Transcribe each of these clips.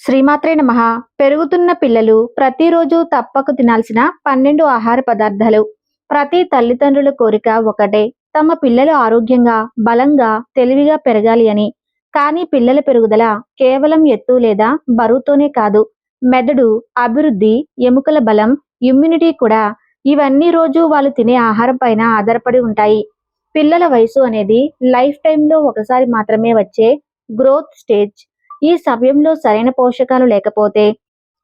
శ్రీమాత్రే నమః. పెరుగుతున్న పిల్లలు ప్రతిరోజు తప్పక తినాల్సిన 12 ఆహార పదార్థాలు. ప్రతి తల్లిదండ్రుల కోరిక ఒకటే, తమ పిల్లలు ఆరోగ్యంగా, బలంగా, తెలివిగా పెరగాలి అని. కానీ పిల్లల పెరుగుదల కేవలం ఎత్తు లేదా బరువుతోనే కాదు, మెదడు అభివృద్ధి, ఎముకల బలం, ఇమ్యూనిటీ కూడా, ఇవన్నీ రోజు వాళ్ళు తినే ఆహారం పైన ఆధారపడి ఉంటాయి. పిల్లల వయసు అనేది లైఫ్ టైంలో ఒకసారి మాత్రమే వచ్చే గ్రోత్ స్టేజ్. ఈ సమయంలో సరైన పోషకాలు లేకపోతే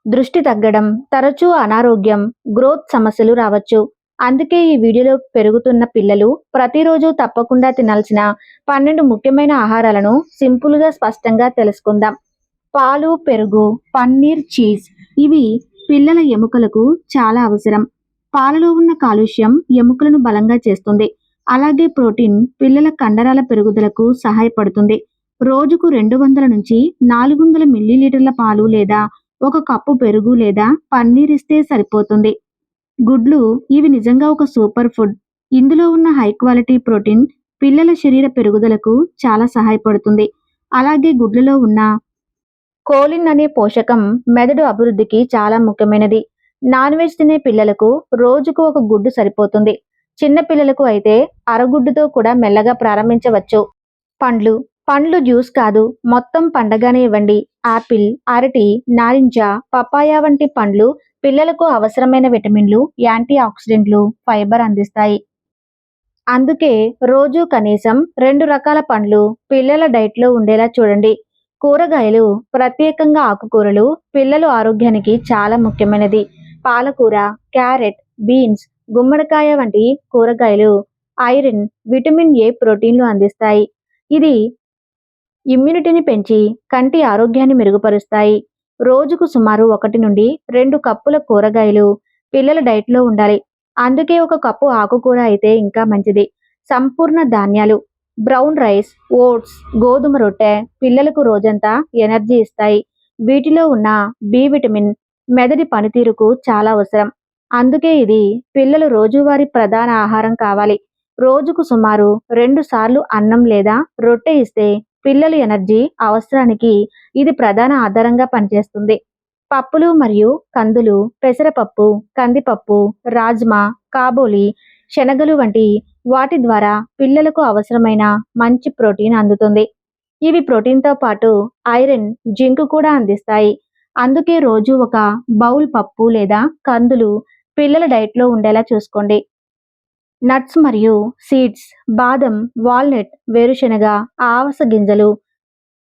దృష్టి తగ్గడం, తరచూ అనారోగ్యం, గ్రోత్ సమస్యలు రావచ్చు. అందుకే ఈ వీడియోలో పెరుగుతున్న పిల్లలు ప్రతిరోజు తప్పకుండా తినాల్సిన 12 ముఖ్యమైన ఆహారాలను సింపుల్గా స్పష్టంగా తెలుసుకుందాం. పాలు, పెరుగు, పన్నీర్, చీజ్ ఇవి పిల్లల ఎముకలకు చాలా అవసరం. పాలలో ఉన్న కాల్షియం ఎముకలను బలంగా చేస్తుంది. అలాగే ప్రోటీన్ పిల్లల కండరాల పెరుగుదలకు సహాయపడుతుంది. రోజుకు 200 నుంచి 400 మిల్లీలీటర్ల పాలు లేదా 1 కప్పు పెరుగు లేదా పన్నీర్ ఇస్తే సరిపోతుంది. గుడ్లు ఇవి నిజంగా ఒక సూపర్ ఫుడ్. ఇందులో ఉన్న హై క్వాలిటీ ప్రోటీన్ పిల్లల శరీర పెరుగుదలకు చాలా సహాయపడుతుంది. అలాగే గుడ్లలో ఉన్న కోలిన్ అనే పోషకం మెదడు అభివృద్ధికి చాలా ముఖ్యమైనది. నాన్ వెజ్ తినే పిల్లలకు రోజుకు 1 గుడ్డు సరిపోతుంది. చిన్న పిల్లలకు అయితే అరగుడ్డుతో కూడా మెల్లగా ప్రారంభించవచ్చు. పండ్లు జ్యూస్ కాదు, మొత్తం పండగానే ఇవ్వండి. ఆపిల్, అరటి, నారింజ, పపాయ వంటి పండ్లు పిల్లలకు అవసరమైన విటమిన్లు, యాంటీ ఆక్సిడెంట్లు, ఫైబర్ అందిస్తాయి. అందుకే రోజు కనీసం 2 రకాల పండ్లు పిల్లల డైట్లో ఉండేలా చూడండి. కూరగాయలు, ప్రత్యేకంగా ఆకుకూరలు పిల్లల ఆరోగ్యానికి చాలా ముఖ్యమైనది. పాలకూర, క్యారెట్, బీన్స్, గుమ్మడికాయ వంటి కూరగాయలు ఐరన్, విటమిన్ ఏ, ప్రోటీన్లు అందిస్తాయి. ఇది ఇమ్యూనిటీని పెంచి కంటి ఆరోగ్యాన్ని మెరుగుపరుస్తాయి. రోజుకు సుమారు 1 నుండి 2 కప్పుల కూరగాయలు పిల్లల డైట్లో ఉండాలి. అందుకే 1 కప్పు ఆకుకూర అయితే ఇంకా మంచిది. సంపూర్ణ ధాన్యాలు, బ్రౌన్ రైస్, ఓట్స్, గోధుమ రొట్టె పిల్లలకు రోజంతా ఎనర్జీ ఇస్తాయి. వీటిలో ఉన్న బి విటమిన్ మెదడి పనితీరుకు చాలా అవసరం. అందుకే ఇది పిల్లలు రోజువారీ ప్రధాన ఆహారం కావాలి. రోజుకు సుమారు 2 సార్లు అన్నం లేదా రొట్టె ఇస్తే పిల్లల ఎనర్జీ అవసరానికి ఇది ప్రధాన ఆధారంగా పనిచేస్తుంది. పప్పులు మరియు కందులు, పెసరపప్పు, కందిపప్పు, రాజ్మా, కాబోలి, శనగలు వంటి వాటి ద్వారా పిల్లలకు అవసరమైన మంచి ప్రోటీన్ అందుతుంది. ఇవి ప్రోటీన్తో పాటు ఐరన్, జింక్ కూడా అందిస్తాయి. అందుకే రోజు 1 బౌల్ పప్పు లేదా కందులు పిల్లల డైట్లో ఉండేలా చూసుకోండి. నట్స్ మరియు సీడ్స్, బాదం, వాల్నట్, వేరుశెనగ, ఆవస గింజలు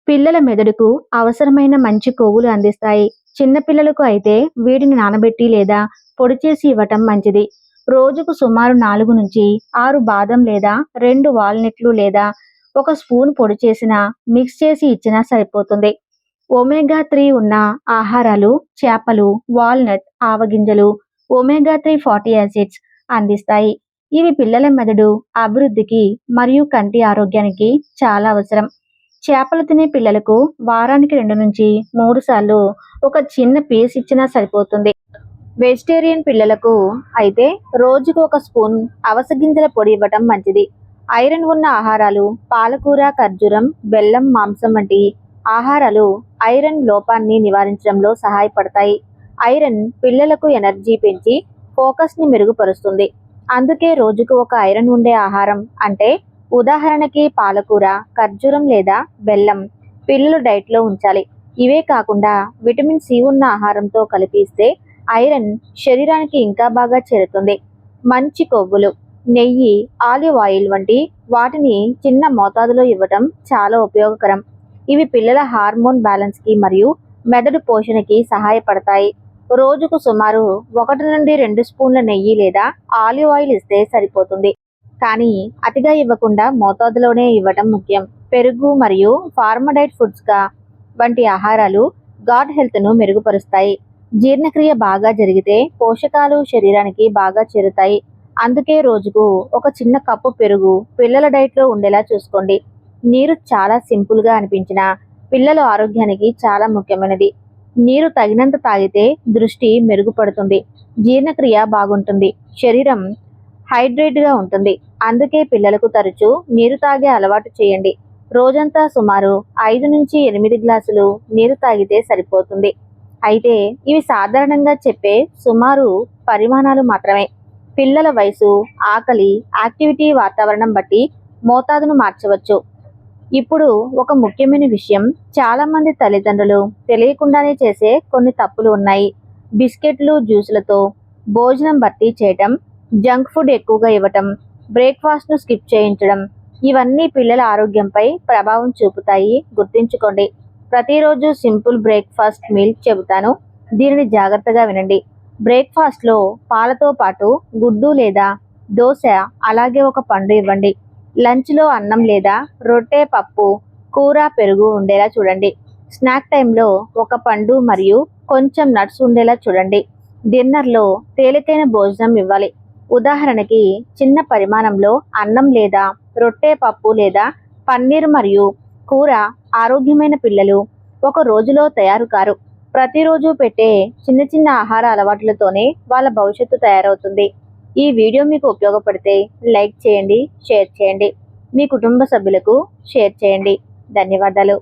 పిల్లల మెదడుకు అవసరమైన మంచి కొవ్వులు అందిస్తాయి. చిన్న పిల్లలకు అయితే వీటిని నానబెట్టి లేదా పొడి చేసి ఇవ్వటం మంచిది. రోజుకు సుమారు 4 నుంచి 6 బాదం లేదా 2 వాల్నట్లు లేదా 1 స్పూన్ పొడి చేసిన మిక్స్ చేసి ఇచ్చినా సరిపోతుంది. ఒమేగా 3 ఉన్న ఆహారాలు చేపలు, వాల్నట్, ఆవగింజలు ఒమేగా 3 ఫ్యాటీ యాసిడ్స్ అందిస్తాయి. ఇవి పిల్లల మెదడు అభివృద్ధికి మరియు కంటి ఆరోగ్యానికి చాలా అవసరం. చేపలు తినే పిల్లలకు వారానికి 2 నుంచి 3 సార్లు 1 చిన్న పీస్ ఇచ్చినా సరిపోతుంది. వెజిటేరియన్ పిల్లలకు అయితే రోజుకు 1 స్పూన్ అవిసె గింజల పొడి ఇవ్వటం మంచిది. ఐరన్ ఉన్న ఆహారాలు పాలకూర, ఖర్జూరం, బెల్లం, మాంసం వంటి ఆహారాలు ఐరన్ లోపాన్ని నివారించడంలో సహాయపడతాయి. ఐరన్ పిల్లలకు ఎనర్జీ పెంచి ఫోకస్ని మెరుగుపరుస్తుంది. అందుకే రోజుకు 1 ఐరన్ ఉండే ఆహారం అంటే ఉదాహరణకి పాలకూర, ఖర్జూరం లేదా బెల్లం పిల్లలు డైట్లో ఉంచాలి. ఇవే కాకుండా విటమిన్ సి ఉన్న ఆహారంతో కలిపిస్తే ఐరన్ శరీరానికి ఇంకా బాగా చేరుతుంది. మంచి కొవ్వులు, నెయ్యి, ఆలివ్ ఆయిల్ వంటి వాటిని చిన్న మోతాదులో ఇవ్వటం చాలా ఉపయోగకరం. ఇవి పిల్లల హార్మోన్ బ్యాలెన్స్కి మరియు మెదడు పోషణకి సహాయపడతాయి. రోజుకు సుమారు 1 నుండి 2 స్పూన్ల నెయ్యి లేదా ఆలివ్ ఆయిల్ ఇస్తే సరిపోతుంది. కానీ అతిగా ఇవ్వకుండా మోతాదులోనే ఇవ్వటం ముఖ్యం. పెరుగు మరియు ఫార్మడైట్ ఫుడ్స్గా వంటి ఆహారాలు గాట్ హెల్త్ను మెరుగుపరుస్తాయి. జీర్ణక్రియ బాగా జరిగితే పోషకాలు శరీరానికి బాగా చేరుతాయి. అందుకే రోజుకు 1 చిన్న కప్పు పెరుగు పిల్లల డైట్లో ఉండేలా చూసుకోండి. నీరు చాలా సింపుల్గా అనిపించినా పిల్లల ఆరోగ్యానికి చాలా ముఖ్యమైనది. నీరు తగినంత తాగితే దృష్టి మెరుగుపడుతుంది, జీర్ణక్రియ బాగుంటుంది, శరీరం హైడ్రేట్గా ఉంటుంది. అందుకే పిల్లలకు తరచూ నీరు తాగే అలవాటు చేయండి. రోజంతా సుమారు 5 నుంచి 8 గ్లాసులు నీరు తాగితే సరిపోతుంది. అయితే ఇవి సాధారణంగా చెప్పే సుమారు పరిమాణాలు మాత్రమే. పిల్లల వయసు, ఆకలి, యాక్టివిటీ, వాతావరణం బట్టి మోతాదును మార్చవచ్చు. ఇప్పుడు ఒక ముఖ్యమైన విషయం, చాలా మంది తల్లిదండ్రులు తెలియకుండానే చేసే కొన్ని తప్పులు ఉన్నాయి. బిస్కెట్లు, జ్యూసులతో భోజనం భర్తీ చేయటం, జంక్ ఫుడ్ ఎక్కువగా ఇవ్వటం, బ్రేక్ఫాస్ట్ను స్కిప్ చేయించడం, ఇవన్నీ పిల్లల ఆరోగ్యంపై ప్రభావం చూపుతాయి. గుర్తుంచుకోండి. ప్రతిరోజు సింపుల్ బ్రేక్ఫాస్ట్ మీల్ చెబుతాను, దీనిని జాగ్రత్తగా వినండి. బ్రేక్ఫాస్ట్లో పాలతో పాటు గుడ్డు లేదా దోశ, అలాగే ఒక పండు ఇవ్వండి. లంచ్లో అన్నం లేదా రొట్టె, పప్పు, కూర, పెరుగు ఉండేలా చూడండి. స్నాక్ టైంలో ఒక పండు మరియు కొంచెం నట్స్ ఉండేలా చూడండి. డిన్నర్లో తేలికైన భోజనం ఇవ్వాలి. ఉదాహరణకి చిన్న పరిమాణంలో అన్నం లేదా రొట్టె, పప్పు లేదా పన్నీర్ మరియు కూర. ఆరోగ్యమైన పిల్లలు ఒక రోజులో తయారు కారు. ప్రతిరోజు పెట్టే చిన్న చిన్న ఆహార అలవాట్లతోనే వాళ్ళ భవిష్యత్తు తయారవుతుంది. ఈ వీడియో మీకు ఉపయోగపడితే లైక్ చేయండి, షేర్ చేయండి. మీ కుటుంబ సభ్యులకు షేర్ చేయండి. ధన్యవాదాలు.